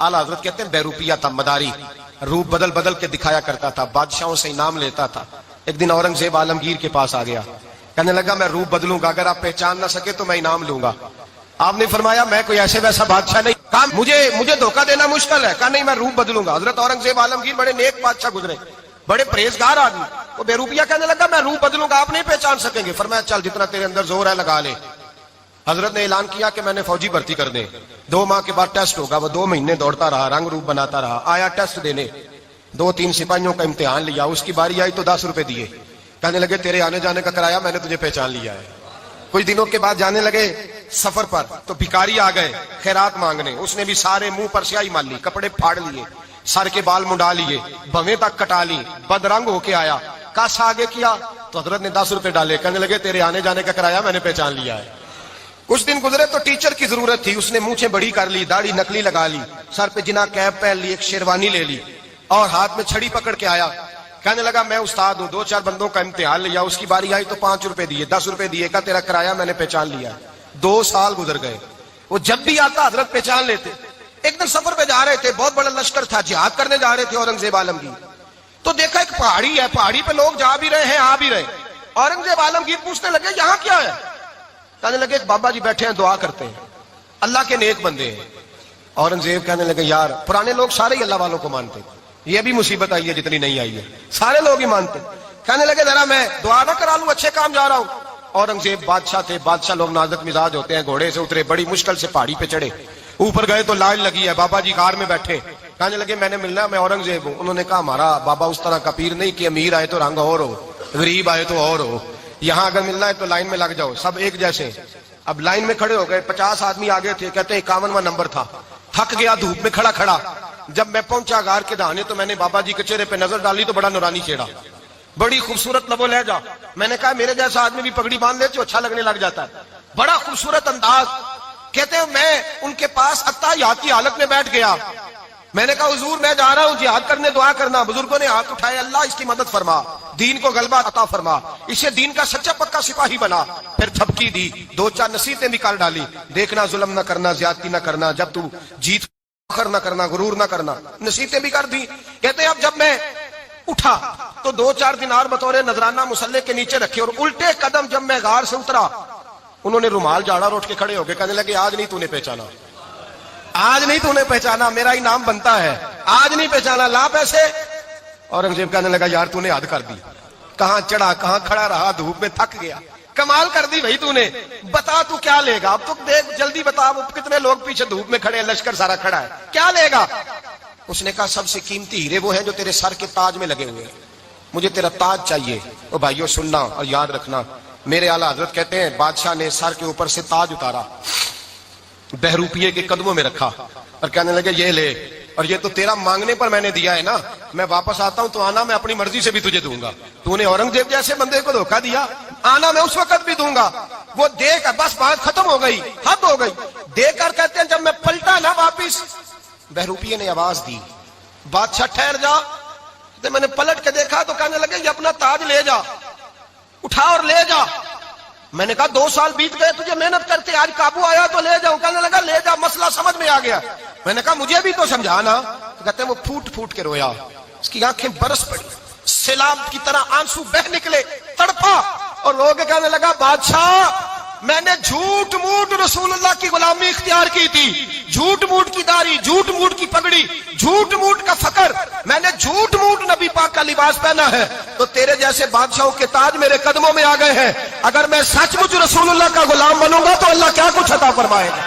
आला हजरत कहते हैं बहरूपिया था, मदारी, रूप बदल बदल के दिखाया करता था, बादशाहों से इनाम लेता था। एक दिन औरंगजेब आलमगीर के पास आ गया, कहने लगा मैं रूप बदलूंगा, अगर आप पहचान ना सके तो मैं इनाम लूंगा। आपने फरमाया मैं कोई ऐसे वैसा बादशाह नहीं, कहा मुझे धोखा देना मुश्किल है, कहा नहीं मैं रूप बदलूंगा। हजरत औरंगजेब आलमगीर बड़े नेक बादशाह गुजरे, बड़े परहेजगार आदमी, वो बेरूपिया कहने लगा मैं रूप बदलूंगा, आप नहीं पहचान सकेंगे। फरमाया चल जितना तेरे अंदर जोर है लगा ले। हजरत ने ऐलान किया कि मैंने फौजी भर्ती कर दे, 2 माह के बाद टेस्ट होगा। वो 2 महीने दौड़ता रहा, रंग रूप बनाता रहा, आया टेस्ट देने, 2-3 सिपाहियों का इम्तिहान लिया, उसकी बारी आई तो 10 रुपए दिए, कहने लगे तेरे आने जाने का कराया मैंने तुझे पहचान लिया है। कुछ दिनों के बाद जाने लगे सफर पर, तो भिखारी आ गए खैरात मांगने, उसने भी सारे मुंह पर स्याही मार ली, कपड़े फाड़ लिए, सर के बाल मुंडा लिए, भवें तक कटा ली, बदरंग होके आया, काश आगे किया तो हजरत ने 10 रुपए डाले, कहने लगे तेरे आने जाने का कराया मैंने पहचान लिया है। कुछ दिन गुजरे तो टीचर की जरूरत थी, उसने मूंछें बड़ी कर ली, दाढ़ी नकली लगा ली, सर पे जिना कैप पहन ली, एक शेरवानी ले ली और हाथ में छड़ी पकड़ के आया, कहने लगा मैं उस्ताद हूं, 2-4 बंदों का इम्तिहान लिया, उसकी बारी आई तो 5 रुपए दिए, 10 रुपए दिए, का तेरा कराया मैंने पहचान लिया। 2 साल गुजर गए, वो जब भी आता हजरत पहचान लेते। एक दिन सफर पे जा रहे थे, बहुत बड़ा लश्कर था, जिहाद करने जा रहे थे औरंगजेब आलमगीर, तो देखा एक पहाड़ी है, पहाड़ी पे लोग जा भी रहे हैं आ भी रहे। औरंगजेब आलमगीर पूछने लगे यहाँ क्या है, कहने लगे एक बाबा जी बैठे हैं दुआ करते हैं, अल्लाह के नेक बंदे हैं। औरंगजेब कहने लगे यार पुराने लोग सारे ही अल्लाह वालों को मानते, ये भी मुसीबत आई है जितनी नहीं आई है, सारे लोग ही मानते। कहने लगे जरा मैं दुआ ना करा लूं, अच्छे काम जा रहा हूं। औरंगजेब बादशाह थे, बादशाह लोग नाजुक मिजाज होते हैं, घोड़े से उतरे, बड़ी मुश्किल से पहाड़ी पे चढ़े, ऊपर गए तो लाइन लगी है, बाबा जी कार में बैठे, कहने लगे मैंने मिलना, मैं औरंगजेब हूं। उन्होंने कहा हमारा बाबा उस तरह का पीर नहीं कि अमीर आए तो रंग और हो, गरीब आए तो और हो, यहाँ अगर मिलना है तो लाइन में लग जाओ, सब एक जैसे। अब लाइन में खड़े हो गए, 50 आदमी आगे थे, कहते 51वां नंबर था, थक गया धूप में खड़ा खड़ा। जब मैं पहुंचा गार के दहाने तो मैंने बाबा जी के चेहरे पे नजर डाली तो बड़ा नूरानी चेहरा, बड़ी खूबसूरत लबो लहजा। मैंने कहा मेरे जैसा आदमी भी पगड़ी बांध ले तो अच्छा लगने लग जाता है, बड़ा खूबसूरत अंदाज। कहते हैं मैं उनके पास अत्ताहियात की हालत में बैठ गया, मैंने कहा हुजूर मैं जा रहा हूं जिहाद करने, दुआ करना। बुजुर्गों ने हाथ उठाए, अल्लाह इसकी मदद फरमा, दीन को गलबा अता फरमा, इसे दीन का सच्चा पक्का सिपाही बना। फिर थपकी दी, 2-4 नसीहतें भी कर डाली, देखना जुल्म न करना, ज्यादती न करना, जब तू जीत फखर न करना, गुरूर न करना, नसीहतें भी कर दी। कहते हैं अब जब मैं उठा तो 2-4 दिनार बतौरे नजराना मुसल्ले के नीचे रखे, और उल्टे कदम जब मैं गार से उतरा उन्होंने रुमाल झाड़ा रोट के खड़े हो गए, कहने लगे आज नहीं तूने पहचाना, आज नहीं तूने पहचाना, मेरा इनाम बनता है, आज नहीं पहचाना, ला पैसे। औरंगजेब कहने लगा यार तूने हद कर दी, कहां चढ़ा कहां खड़ा रहा, धूप में थक गया, कमाल कर दी भाई तूने, बता तू क्या लेगा, अब तो देख जल्दी बता, वो कितने लोग पीछे धूप में खड़े हैं, लश्कर सारा खड़ा है, क्या लेगा। उसने कहा सबसे कीमती हीरे वो हैं जो तेरे सर के ताज में लगे हुए हैं, मुझे तेरा ताज चाहिए। ओ भाइयों सुनना और याद रखना, मेरे आला हजरत कहते हैं बादशाह ने सर के ऊपर से ताज उतारा, बहरूपिये के कदमों में रखा और कहने लगे ये ले, और ये तो तेरा मांगने पर मैंने दिया है ना, मैं वापस आता हूं तो आना मैं अपनी मर्जी से भी तुझे दूंगा, तूने औरंगजेब जैसे बंदे को धोखा दिया, आना मैं उस वक्त भी दूंगा। वो देख बस बात खत्म हो गई, हद हो गई। देकर कहते हैं जब मैं पलटा ना वापिस, बहरूपिये ने आवाज दी बादशाह ठहर जा। तो मैंने पलट के देखा तो कहने लगे ये अपना ताज ले जा, उठा और ले जा। मैंने कहा 2 साल बीत गए तुझे मेहनत करते, आज काबू आया तो ले जाऊं। कहने लगा ले जा, मसला समझ में आ गया। मैंने कहा मुझे भी तो समझाना। तो कहते हैं वो फूट फूट के रोया, उसकी आंखें बरस पड़ी, सैलाब की तरह आंसू बह निकले, तड़पा और रो के कहने लगा बादशाह मैंने झूठ मूठ रसूलुल्लाह की गुलामी इख्तियार की थी, झूठ मूठ की दाढ़ी, झूठ मूठ की पगड़ी, झूठ मूठ का फकर, मैंने झूठ मूठ नबी पाक का लिबास पहना है, तो तेरे जैसे बादशाहों के ताज मेरे कदमों में आ गए हैं। अगर मैं सचमुच रसूलुल्लाह का गुलाम बनूंगा तो अल्लाह क्या कुछ अता फरमाएगा।